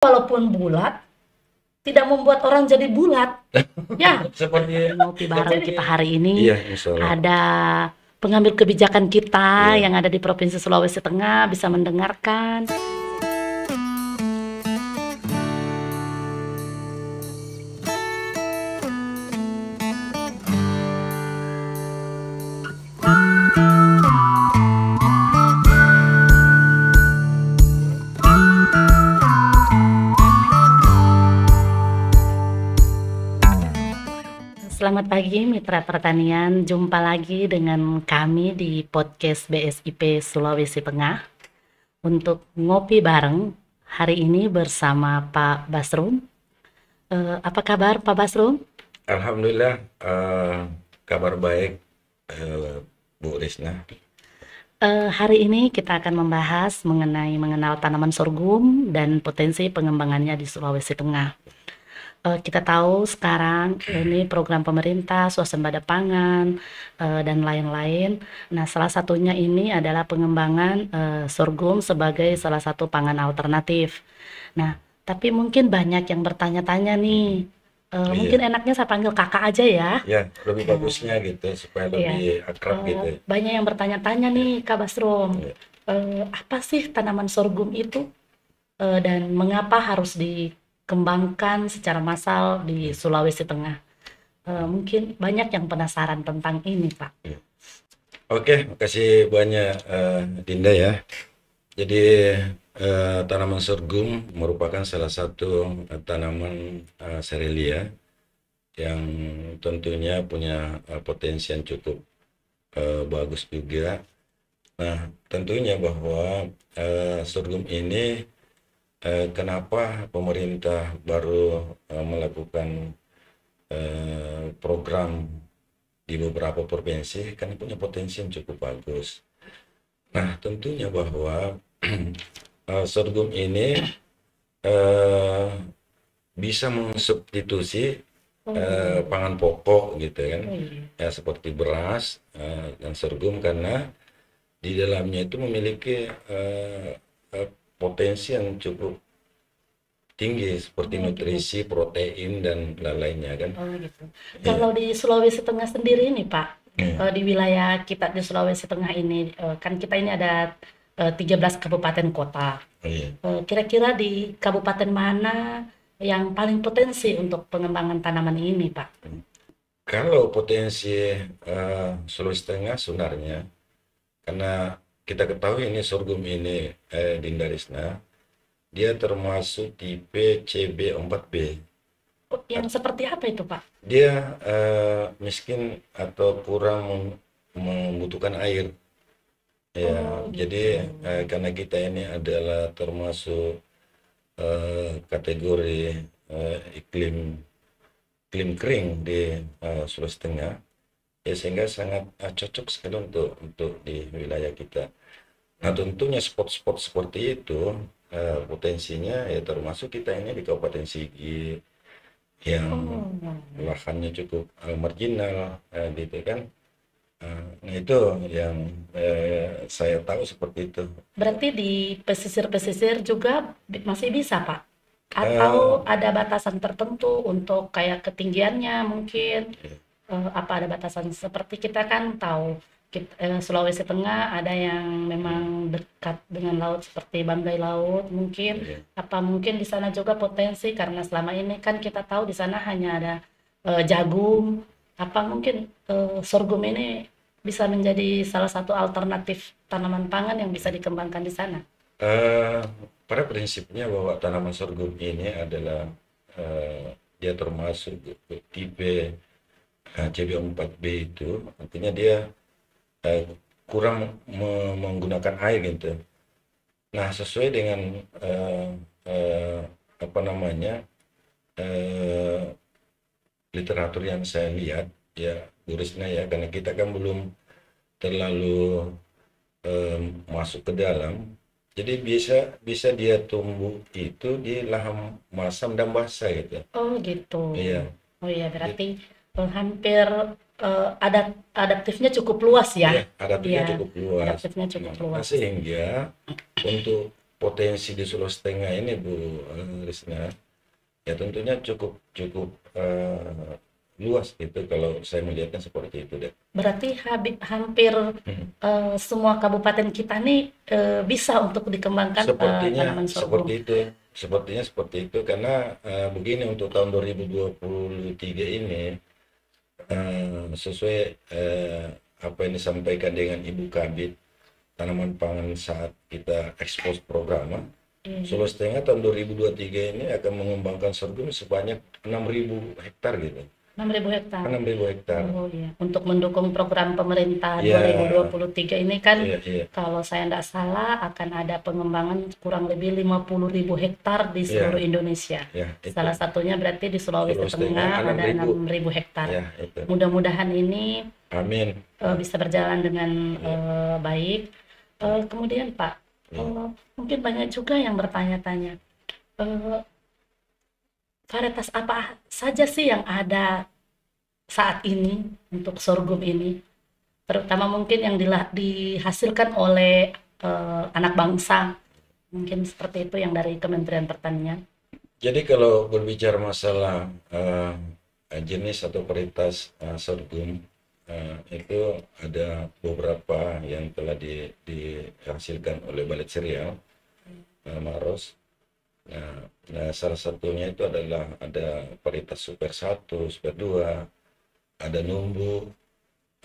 walaupun bulat tidak membuat orang jadi bulat. Ya, Seperti Ngopi bareng kita hari ini iya, insya Allah. ada pengambil kebijakan kita Iya. yang ada di Provinsi Sulawesi Tengah bisa mendengarkan. Selamat pagi mitra pertanian, jumpa lagi dengan kami di podcast BSIP Sulawesi Tengah untuk ngopi bareng hari ini bersama Pak Basrum. Apa kabar Pak Basrum? Alhamdulillah, kabar baik, Bu Risna. Hari ini kita akan membahas mengenal tanaman sorghum dan potensi pengembangannya di Sulawesi Tengah. Kita tahu sekarang ini program pemerintah, swasembada pangan, dan lain-lain. Nah, salah satunya ini adalah pengembangan sorghum sebagai salah satu pangan alternatif. Nah, tapi mungkin banyak yang bertanya-tanya nih, Iya. mungkin enaknya saya panggil kakak aja ya. Ya, lebih bagusnya gitu, supaya lebih akrab gitu. Banyak yang bertanya-tanya nih, Kak Basrom, Iya. apa sih tanaman sorghum itu dan mengapa harus dikembangkan secara massal di Sulawesi Tengah? Mungkin banyak yang penasaran tentang ini, Pak. Oke, makasih banyak Dinda ya. Jadi tanaman sorghum merupakan salah satu tanaman serelia yang tentunya punya potensi yang cukup bagus juga. Nah, tentunya bahwa sorghum ini kenapa pemerintah baru melakukan program di beberapa provinsi, karena punya potensi yang cukup bagus. Nah, tentunya bahwa sorghum ini bisa mensubstitusi pangan pokok gitu kan, ya seperti beras dan sorghum, karena di dalamnya itu memiliki potensi yang cukup tinggi seperti nutrisi, protein dan lain-lainnya kan. Oh gitu. Kalau di Sulawesi Tengah sendiri nih Pak, Iya. di wilayah kita di Sulawesi Tengah ini, kan kita ini ada 13 kabupaten kota. Iya. Kira-kira di kabupaten mana yang paling potensi untuk pengembangan tanaman ini, Pak? Kalau potensi Sulawesi Tengah sebenarnya, karena kita ketahui ini sorghum ini Dinda Risna, dia termasuk tipe CB4B. Yang seperti apa itu, Pak? Dia miskin atau kurang membutuhkan air. Ya, jadi karena kita ini adalah termasuk kategori iklim kering di Sulawesi Tengah, ya sehingga sangat cocok sekali untuk di wilayah kita. Nah, tentunya spot-spot seperti itu potensinya ya termasuk kita ini di Kabupaten Sigi yang lahannya cukup marginal gitu kan. Nah, itu yang saya tahu seperti itu. Berarti di pesisir-pesisir juga masih bisa, Pak? Atau ada batasan tertentu untuk kayak ketinggiannya mungkin? Apa ada batasan? Seperti kita kan tahu Sulawesi Tengah ada yang memang dekat dengan laut seperti Banggai Laut mungkin. Apa mungkin di sana juga potensi, karena selama ini kan kita tahu di sana hanya ada jagung. Apa mungkin sorghum ini bisa menjadi salah satu alternatif tanaman pangan yang bisa dikembangkan di sana? Pada prinsipnya bahwa tanaman sorghum ini adalah dia termasuk tipe CB4B itu, artinya dia kurang menggunakan air gitu. Nah, sesuai dengan apa namanya literatur yang saya lihat ya Bu Risna ya, karena kita kan belum terlalu masuk ke dalam, jadi bisa dia tumbuh itu di lahan masam dan basah gitu. Oh gitu. Iya. Oh iya, berarti hampir adaptifnya cukup luas ya. Iya, adaptifnya Iya, cukup luas. adaptifnya cukup luas. Sehingga untuk potensi di Sulawesi Tengah ini Bu Risna, ya tentunya cukup cukup luas gitu kalau saya melihatnya seperti itu deh. Berarti hampir semua kabupaten kita nih bisa untuk dikembangkan Sepertinya tanaman sorghum. seperti itu, sepertinya seperti itu karena begini untuk tahun 2023 ini sesuai apa yang disampaikan dengan Ibu Kabid tanaman pangan saat kita ekspos program, Sulawesi Tengah tahun 2023 ini akan mengembangkan sorghum sebanyak 6.000 hektar gitu. 6.000 hektar. 6.000 hektar. Oh iya, untuk mendukung program pemerintah Ya, 2023 ini kan, iya. kalau saya tidak salah akan ada pengembangan kurang lebih 50.000 hektar di seluruh Indonesia. Ya, itu. Salah satunya berarti di Sulawesi Tengah ada 6.000 hektar. Ya, itu. Mudah-mudahan ini Amin. bisa berjalan dengan baik. Kemudian Pak, mungkin banyak juga yang bertanya-tanya, varietas apa saja sih yang ada saat ini untuk sorghum ini, terutama mungkin yang dihasilkan oleh anak bangsa, mungkin seperti itu yang dari Kementerian Pertanian. Jadi kalau berbicara masalah jenis atau varietas sorghum, itu ada beberapa yang telah dihasilkan oleh Balet Cereal Maros. Nah, salah satunya itu adalah ada varietas Super 1, Super 2, ada Numbu,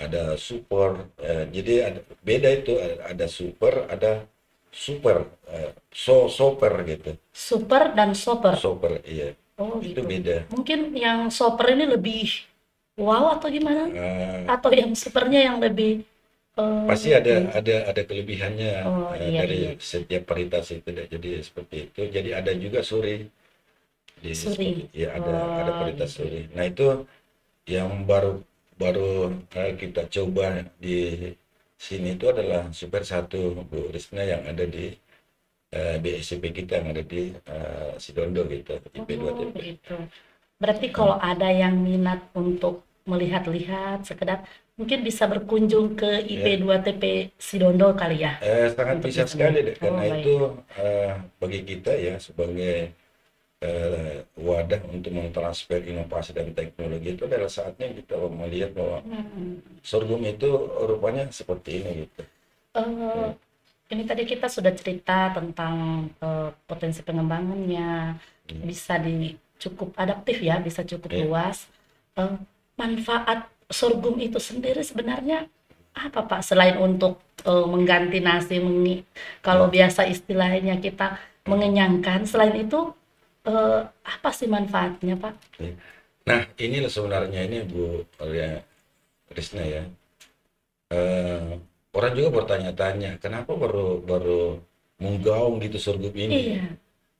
ada Super. Jadi beda itu, ada Super, ada Super, Super gitu. Super dan Super. Super, iya. Oh Itu gitu. beda. Mungkin yang Super ini lebih wow atau gimana? Atau yang Supernya yang lebih pasti ada kelebihannya dari iya. setiap varietas itu. Jadi seperti itu. Jadi ada juga suri. Suri. Ya ada varietas suri. Nah itu yang baru kita coba di sini itu adalah Super 1 Bu Risna yang ada di BSCP kita yang ada di Sidondo gitu, IP2TP. Gitu. Berarti kalau ada yang minat untuk melihat-lihat sekedar, mungkin bisa berkunjung ke IP2TP Sidondo kali ya. Sangat Untuk bisa bisa sekali melihat. deh, karena baik. itu bagi kita ya sebagai wadah untuk mentransfer inovasi dan teknologi, itu adalah saatnya kita melihat bahwa sorghum itu rupanya seperti ini gitu. Ini tadi kita sudah cerita tentang potensi pengembangannya, bisa cukup adaptif ya, bisa cukup luas. Manfaat sorghum itu sendiri sebenarnya apa Pak? Selain untuk mengganti nasi, kalau biasa istilahnya kita mengenyangkan, selain itu apa sih manfaatnya Pak? Nah inilah sebenarnya ini Bu Risna ya. Orang juga bertanya-tanya, kenapa baru menggaung gitu sorghum ini? Iya.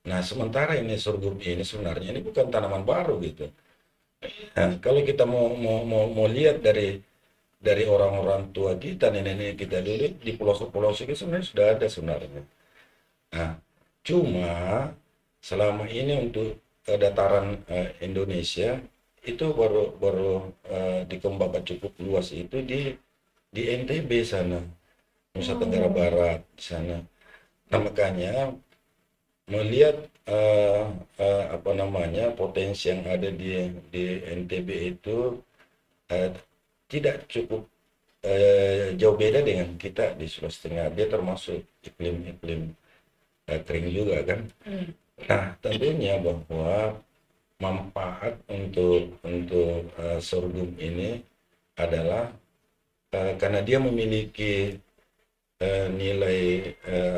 Nah, sementara ini sorghum ini sebenarnya ini bukan tanaman baru gitu. Nah, kalau kita mau lihat dari orang-orang tua kita, nenek-nenek kita dulu di pelosok-pelosok itu sebenarnya sudah ada sebenarnya. Nah, cuma selama ini untuk dataran Indonesia itu baru dikembangkan cukup luas itu di NTB sana, Nusa Tenggara Barat sana. Nah, makanya melihat apa namanya potensi yang ada di NTB itu tidak cukup jauh beda dengan kita di Sulawesi Tengah. Dia termasuk iklim kering juga kan. Nah, tentunya bahwa manfaat untuk sorghum ini adalah karena dia memiliki nilai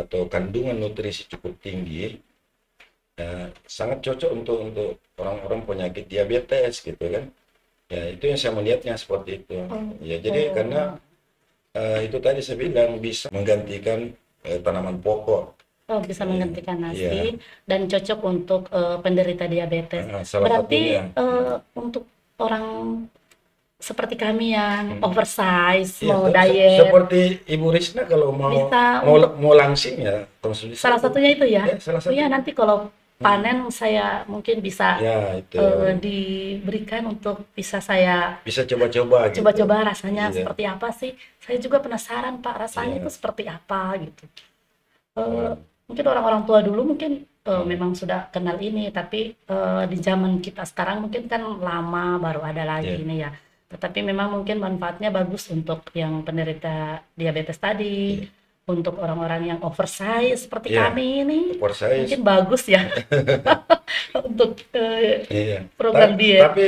atau kandungan nutrisi cukup tinggi, sangat cocok untuk orang-orang penyakit diabetes gitu kan. Ya itu yang saya melihatnya seperti itu. Ya jadi karena itu tadi saya bilang bisa menggantikan tanaman pokok. Oh, bisa menggantikan nasi dan cocok untuk penderita diabetes. Berarti untuk orang seperti kami yang oversize, mau diet. Seperti Ibu Risna kalau mau langsing ya konsumsi. Salah satunya itu ya. Salah satunya. Nanti kalau panen saya mungkin bisa itu. Diberikan untuk bisa saya coba-coba gitu. Coba-coba rasanya seperti apa sih? Saya juga penasaran Pak, rasanya itu seperti apa gitu. mungkin orang-orang tua dulu mungkin memang sudah kenal ini, tapi di zaman kita sekarang mungkin kan lama baru ada lagi Iya. ini ya. Tetapi memang mungkin manfaatnya bagus untuk yang penderita diabetes tadi, Iya. untuk orang-orang yang oversize seperti Iya. kami ini, Oversize. mungkin bagus ya untuk Iya. program diet. Tapi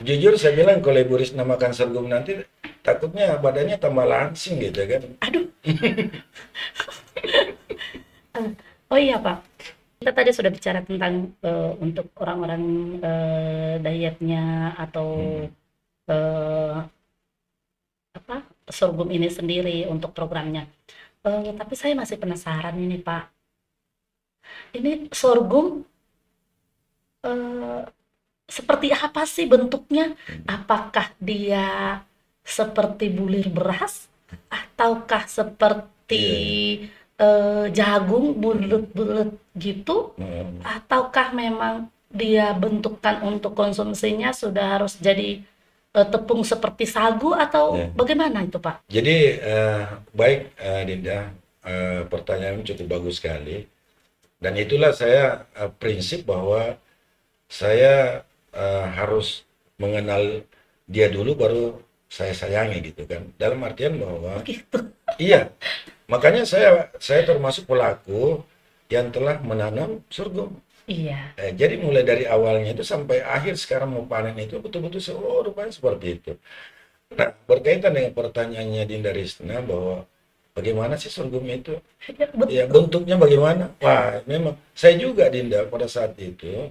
jujur saya bilang kalau Ibu Risna makan sorghum nanti takutnya badannya tambah langsing gitu kan. Aduh. Oh iya Pak, kita tadi sudah bicara tentang untuk orang-orang dietnya atau eh, apa sorghum ini sendiri untuk programnya. Tapi saya masih penasaran ini Pak. Ini sorghum eh, seperti apa sih bentuknya? Apakah dia seperti bulir beras ataukah seperti jagung bulat-bulat gitu? Ataukah memang dia bentukan untuk konsumsinya sudah harus jadi tepung seperti sagu atau Ya. bagaimana itu Pak? Jadi baik Dinda, pertanyaan cukup bagus sekali. Dan itulah saya prinsip bahwa saya harus mengenal dia dulu baru saya sayangi gitu kan. Dalam artian bahwa Begitu. iya, makanya saya termasuk pelaku yang telah menanam sorghum. Iya. Jadi mulai dari awalnya itu sampai akhir sekarang mau panen itu betul-betul rupanya seperti itu. Nah, berkaitan dengan pertanyaannya Dinda Risna bahwa bagaimana sih sorghum itu? Ya, betul. Ya, bentuknya bagaimana? Wah, memang saya juga Dinda pada saat itu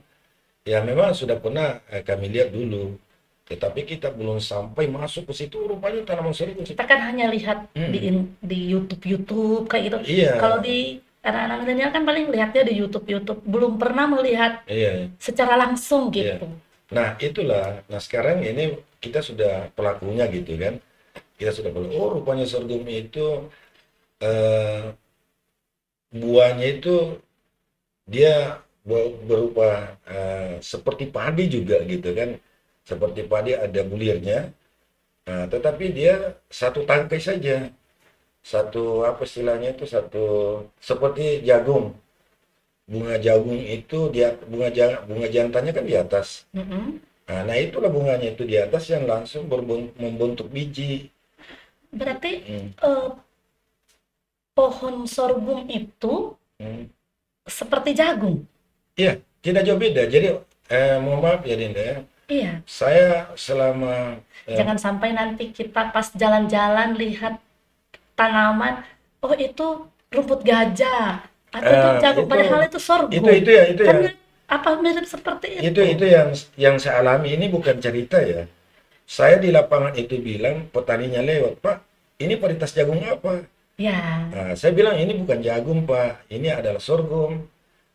ya memang sudah pernah kami lihat dulu. Tetapi kita belum sampai masuk ke situ rupanya tanaman sorghum. Kita kan hanya lihat di YouTube kayak gitu. Iya. Kalau di anak-anak milenial kan paling lihatnya di YouTube, belum pernah melihat Iya. secara langsung Iya. gitu. Nah, itulah. Nah, sekarang ini kita sudah pelakunya gitu kan. Kita sudah oh rupanya sorghum itu buahnya itu dia berupa seperti padi juga gitu kan. Seperti padi ada bulirnya. Nah, tetapi dia satu tangkai saja. Satu apa istilahnya itu satu seperti jagung. Bunga jagung itu dia bunga jantannya kan di atas. Mm-mm. Nah, itulah bunganya itu di atas yang langsung membentuk biji. Berarti pohon sorghum itu seperti jagung. Iya, tidak jauh beda. Jadi, mohon maaf ya Dinda ya. Iya. Saya selama Jangan sampai nanti kita pas jalan-jalan lihat tanaman, oh itu rumput gajah atau itu jagung, padahal itu sorghum. itu ya Kan apa mirip seperti itu? itu yang saya alami. Ini bukan cerita ya. Saya di lapangan itu bilang petaninya lewat, Pak, ini varietas jagung apa? Ya. Nah, saya bilang ini bukan jagung Pak, ini adalah sorghum.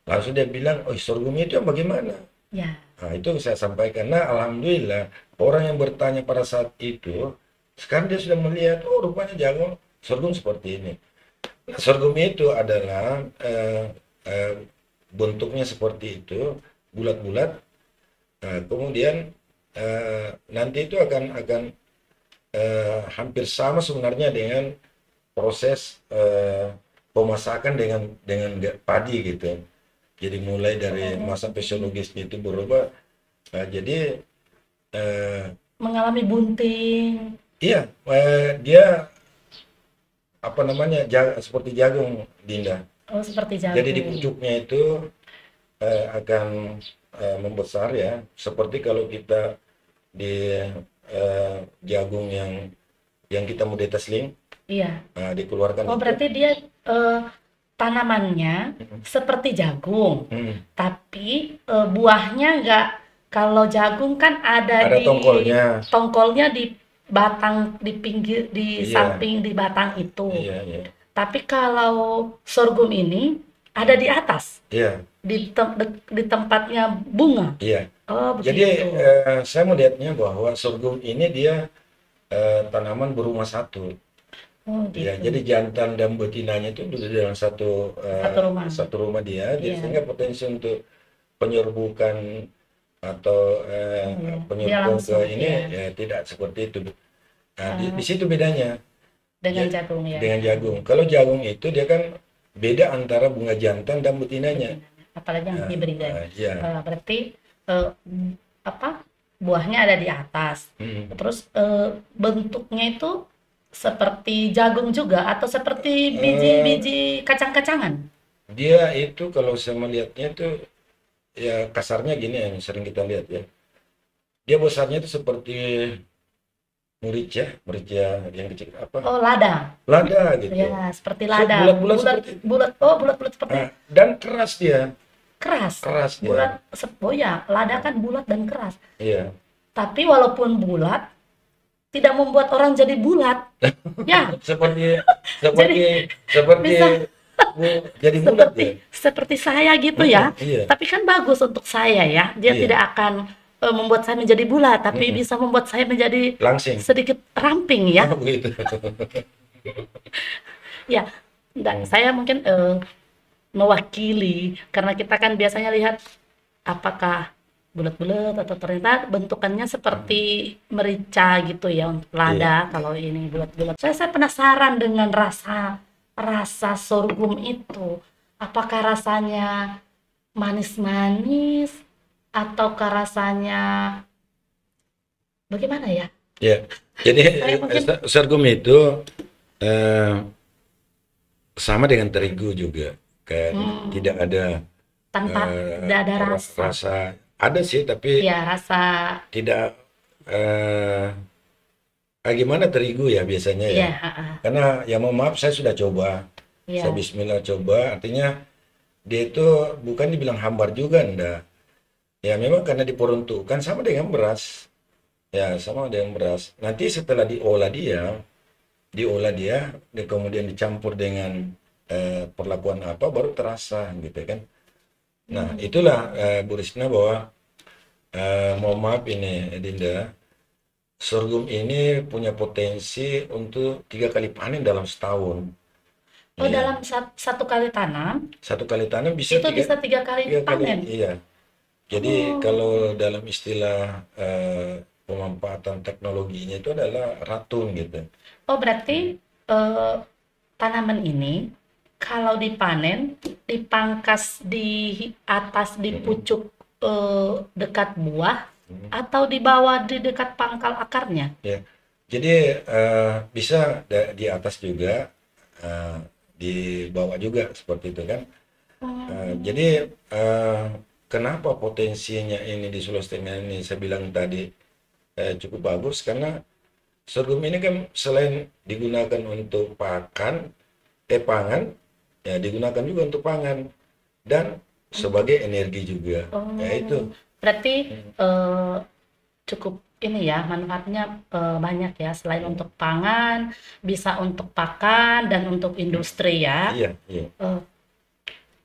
Langsung dia bilang, oh sorghum itu yang bagaimana? Ya. Nah, itu saya sampaikan. Nah, alhamdulillah orang yang bertanya pada saat itu, sekarang dia sudah melihat, oh rupanya jagung sorghum seperti ini. Nah, sorghum itu adalah bentuknya seperti itu, bulat-bulat. Nah, kemudian nanti itu akan hampir sama sebenarnya dengan proses pemasakan dengan padi gitu. Jadi mulai dari masa fisiologisnya itu berubah. Jadi Mengalami bunting. iya, dia apa namanya seperti jagung Dinda. Oh, seperti jagung. Jadi di pucuknya itu akan membesar ya, seperti kalau kita di jagung yang kita mau detasling, Iya. dikeluarkan Oh, itu. berarti dia tanamannya seperti jagung, tapi buahnya enggak. Kalau jagung kan ada di tongkolnya di batang, di pinggir, di samping di batang itu. Iya. Tapi kalau sorghum ini ada di atas. Iya. Di tempatnya bunga. Iya. Oh, Jadi begitu. saya melihatnya bahwa sorghum ini dia tanaman berumah satu. Oh, gitu. Ya, jadi jantan dan betinanya itu duduk dalam satu rumah dia, jadi sehingga potensi untuk penyerbukan atau penyerbukan ke ini ya tidak seperti itu. Nah, di situ bedanya dengan jagung ya. dengan jagung. Kalau jagung itu dia kan beda antara bunga jantan dan betinanya. Apalagi yang hibrida. Iya. Berarti apa, buahnya ada di atas. Terus bentuknya itu seperti jagung juga atau seperti biji-biji kacang-kacangan? Dia itu kalau saya melihatnya itu ya kasarnya gini yang sering kita lihat ya. Dia besarnya itu seperti merica yang kecil apa? Oh, lada. Lada gitu. Ya, seperti lada. Bulat-bulat seperti itu. Bulat-bulat seperti Dan keras dia. keras. Keras dia. Bulat. Oh ya, lada kan bulat dan keras. Iya. Tapi walaupun bulat, tidak membuat orang jadi bulat. Ya, Seperti bisa jadi bulat ya. seperti saya gitu ya. Iya. Tapi kan bagus untuk saya ya. Dia Iya. tidak akan membuat saya menjadi bulat, tapi bisa membuat saya menjadi Langsing. sedikit ramping ya. Oh, begitu. Ya, enggak, saya mungkin mewakili karena kita kan biasanya lihat apakah bulat-bulat atau ternyata bentukannya seperti merica gitu ya untuk lada. Kalau ini bulat-bulat. Saya penasaran dengan rasa sorghum itu. Apakah rasanya manis-manis ataukah rasanya bagaimana ya? Ya. Jadi sorghum itu sama dengan terigu juga. Kayak tidak ada Tanpa tidak ada rasa. Ada sih tapi Ya, rasa. tidak gimana terigu ya biasanya ya. Iya, Karena ya mohon maaf saya sudah coba. iya. Saya bismillah coba, artinya dia itu bukan dibilang hambar juga enggak. Ya memang karena diperuntukkan sama dengan beras. Ya sama dengan beras. Nanti setelah diolah dia dan kemudian dicampur dengan perlakuan apa baru terasa gitu kan. Nah, itulah Bu Risna bahwa mohon maaf ini Dinda, sorghum ini punya potensi untuk 3 kali panen dalam setahun. Oh, dalam satu kali tanam, Satu kali tanam bisa itu bisa 3 kali panen. Iya. Jadi kalau dalam istilah pemanfaatan teknologinya itu adalah ratun gitu. Oh, berarti tanaman ini kalau dipanen, dipangkas di atas di pucuk dekat buah atau di bawah di dekat pangkal akarnya? Ya. Jadi bisa di atas juga, di bawah juga seperti itu kan. Jadi kenapa potensinya ini di Sulawesi Tengah ini saya bilang tadi cukup bagus karena sorghum ini kan selain digunakan untuk pangan, ya digunakan juga untuk pangan dan sebagai energi juga. Ya itu. Berarti cukup ini ya, manfaatnya banyak ya, selain untuk pangan, bisa untuk pakan dan untuk industri ya. Iya, iya.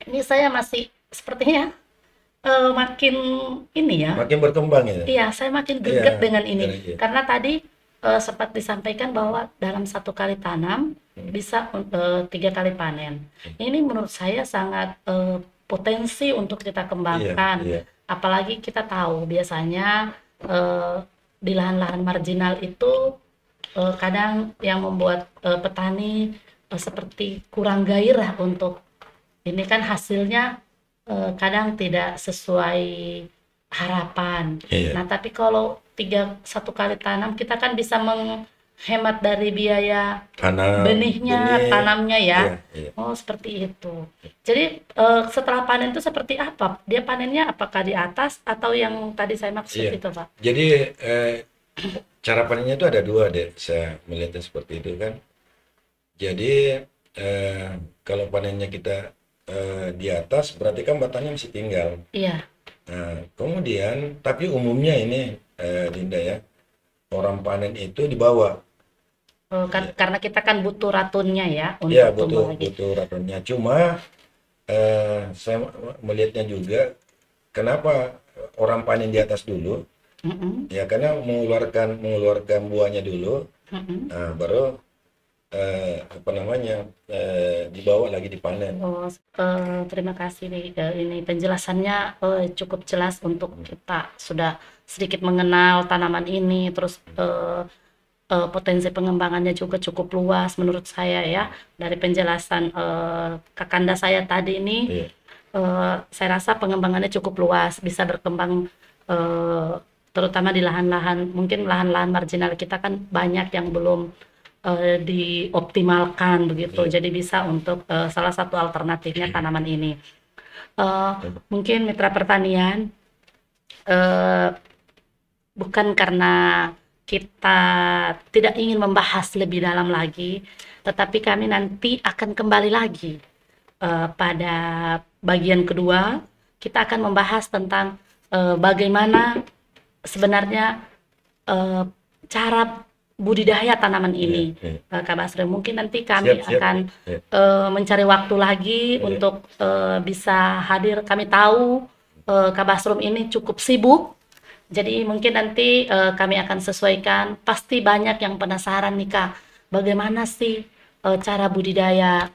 Ini saya masih sepertinya makin ini ya. Makin berkembang ya. Iya, saya makin greget dengan ini. Iya. Karena tadi sempat disampaikan bahwa dalam satu kali tanam bisa 3 kali panen. Ini menurut saya sangat potensi untuk kita kembangkan. Iya. Apalagi kita tahu biasanya di lahan-lahan marginal itu kadang yang membuat petani seperti kurang gairah untuk ini kan hasilnya kadang tidak sesuai harapan. Iya. Nah, tapi kalau 1 kali tanam kita kan bisa menghemat dari biaya benihnya, tanamnya ya. Iya. Oh, seperti itu. Jadi setelah panen itu seperti apa? Dia panennya apakah di atas atau yang tadi saya maksud itu, Pak? Jadi cara panennya itu ada 2 deh, saya melihatnya seperti itu kan. Jadi kalau panennya kita di atas berarti kan batangnya masih tinggal. Iya. Nah, kemudian tapi umumnya ini Dinda ya, orang panen itu di bawah. Karena kita kan butuh ratunnya ya untuk Ya, tumbuh lagi. butuh ratunnya. Cuma saya melihatnya juga kenapa orang panen di atas dulu. Ya karena mengeluarkan buahnya dulu. Nah, baru dibawa lagi dipanen. Terima kasih nih, ini penjelasannya cukup jelas untuk kita sudah sedikit mengenal tanaman ini, terus potensi pengembangannya juga cukup luas menurut saya ya. Dari penjelasan Kakanda saya tadi ini, Iya. saya rasa pengembangannya cukup luas, bisa berkembang terutama di lahan-lahan, mungkin lahan-lahan marginal kita kan banyak yang belum dioptimalkan begitu. Iya. Jadi bisa untuk salah satu alternatifnya tanaman ini. Mungkin mitra pertanian, bukan karena kita tidak ingin membahas lebih dalam lagi, tetapi kami nanti akan kembali lagi pada bagian kedua. Kita akan membahas tentang bagaimana sebenarnya cara budidaya tanaman ini. Kak Basri, mungkin nanti kami Siap. akan mencari waktu lagi untuk bisa hadir. Kami tahu Kak Basrum ini cukup sibuk, jadi mungkin nanti kami akan sesuaikan. Pasti banyak yang penasaran nih Kak, bagaimana sih cara budidaya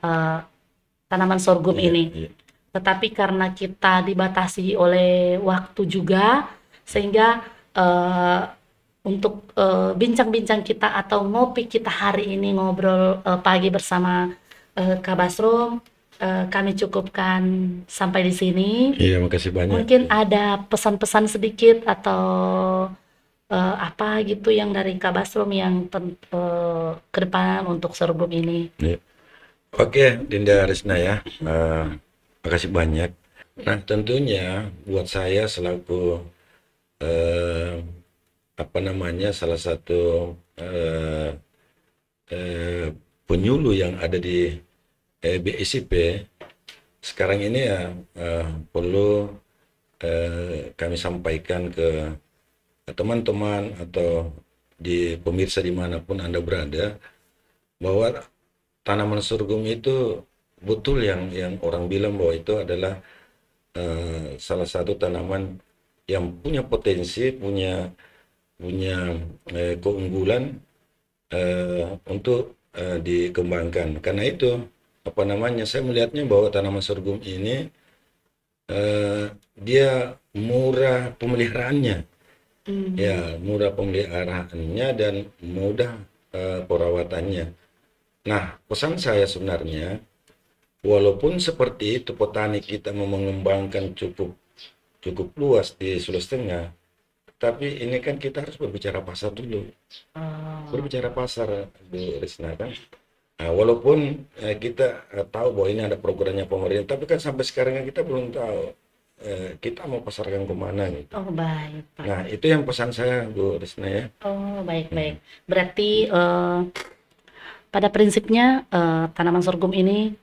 tanaman sorghum ini. Tetapi karena kita dibatasi oleh waktu juga, sehingga untuk bincang-bincang kita atau ngopi kita hari ini, ngobrol pagi bersama Kak Basrum, kami cukupkan sampai di sini. Iya, makasih banyak. Mungkin ada pesan-pesan sedikit atau apa gitu yang dari Kak Basrum yang ke depan untuk sorghum ini. Iya. Oke, Dinda Risna ya, makasih banyak. Nah, tentunya buat saya selaku salah satu penyuluh yang ada di BSIP sekarang ini ya, perlu kami sampaikan ke teman-teman atau di pemirsa dimanapun Anda berada, bahwa tanaman sorghum itu betul yang orang bilang bahwa itu adalah salah satu tanaman yang punya potensi, punya keunggulan untuk dikembangkan. Karena itu saya melihatnya bahwa tanaman sorghum ini dia murah pemeliharaannya. Ya, murah pemeliharaannya dan mudah perawatannya. Nah, pesan saya sebenarnya, walaupun seperti itu petani kita mau mengembangkan cukup luas di Sulawesi Tengah, tapi ini kan kita harus berbicara pasar dulu. Berbicara pasar, Bu Risna kan. Nah, walaupun kita tahu bahwa ini ada programnya pemerintah, tapi kan sampai sekarang kita belum tahu kita mau pasarkan kemana gitu. Oh baik Pak. Nah, itu yang pesan saya, Bu Risna ya. Oh baik. Berarti pada prinsipnya tanaman sorghum ini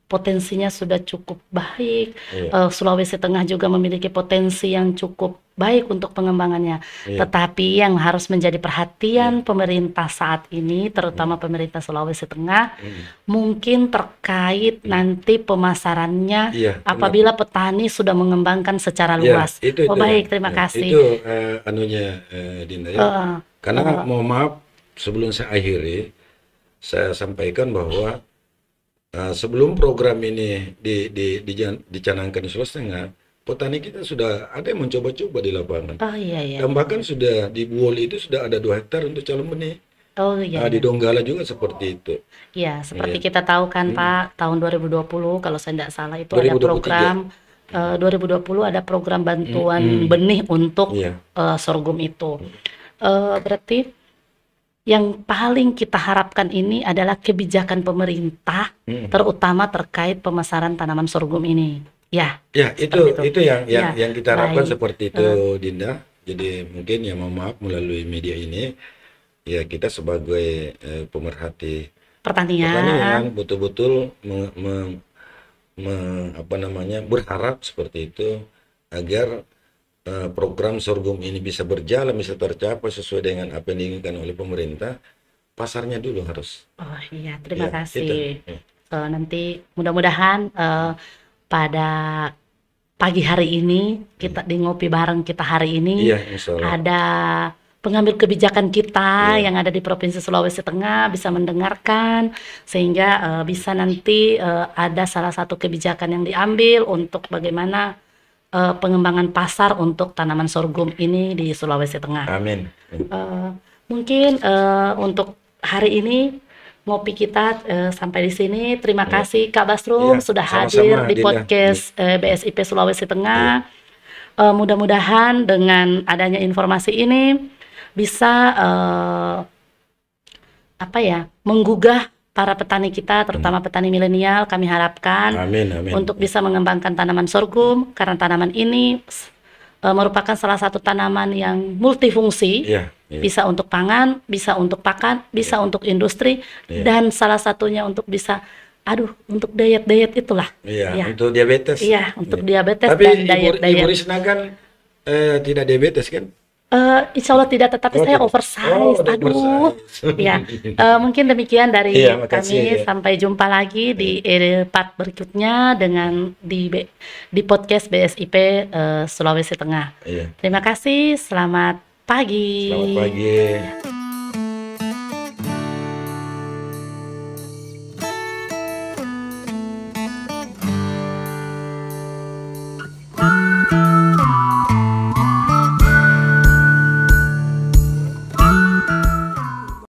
potensinya sudah cukup baik. Sulawesi Tengah juga memiliki potensi yang cukup baik untuk pengembangannya. Tetapi yang harus menjadi perhatian pemerintah saat ini, terutama pemerintah Sulawesi Tengah, mungkin terkait nanti pemasarannya apabila petani sudah mengembangkan secara luas. Baik, terima kasih. Itu Dinda ya. Karena mohon maaf, sebelum saya akhiri, saya sampaikan bahwa sebelum program ini dicanangkan di Sulawesi Tengah, petani kita sudah ada yang mencoba-coba di lapangan. Dan bahkan sudah di Buol itu sudah ada 2 hektar untuk calon benih. Di Donggala juga seperti itu. Ya, seperti kita tahu kan Pak, tahun 2020 kalau saya tidak salah itu ada program 2020 ada program bantuan benih untuk sorghum itu. Berarti yang paling kita harapkan ini adalah kebijakan pemerintah, terutama terkait pemasaran tanaman sorghum ini. Ya itu yang kita harapkan seperti itu, Dinda. Jadi mungkin ya mohon maaf melalui media ini, ya kita sebagai pemerhati pertanian betul-betul berharap seperti itu, agar program sorghum ini bisa berjalan, bisa tercapai sesuai dengan apa yang diinginkan oleh pemerintah. Pasarnya dulu harus. Terima kasih. Nanti mudah-mudahan pada pagi hari ini kita di ngopi bareng kita hari ini ada pengambil kebijakan kita yang ada di Provinsi Sulawesi Tengah bisa mendengarkan, sehingga bisa nanti ada salah satu kebijakan yang diambil untuk bagaimana pengembangan pasar untuk tanaman sorghum ini di Sulawesi Tengah. Amin. Mungkin untuk hari ini ngopi kita sampai di sini. Terima kasih Kak Basrum Iya, sudah sama-sama, hadir di Dina. podcast BSIP Sulawesi Tengah. Mudah-mudahan dengan adanya informasi ini bisa menggugah para petani kita, terutama petani milenial. Kami harapkan Amin, amin. untuk bisa mengembangkan tanaman sorghum, karena tanaman ini merupakan salah satu tanaman yang multifungsi. Iya, iya. Bisa untuk pangan, bisa untuk pakan, bisa untuk industri, dan salah satunya untuk bisa, untuk diet itulah. Iya, untuk diabetes. Iya, untuk diabetes Tapi dan Ibu diet. Risna kan tidak diabetes kan? Insya Allah tidak, tetapi saya tidak. oversize. Ya, mungkin demikian dari Iya, makasih, kami. ya. Sampai jumpa lagi di part berikutnya dengan di podcast BSIP Sulawesi Tengah. Iya. Terima kasih, selamat pagi. Selamat pagi.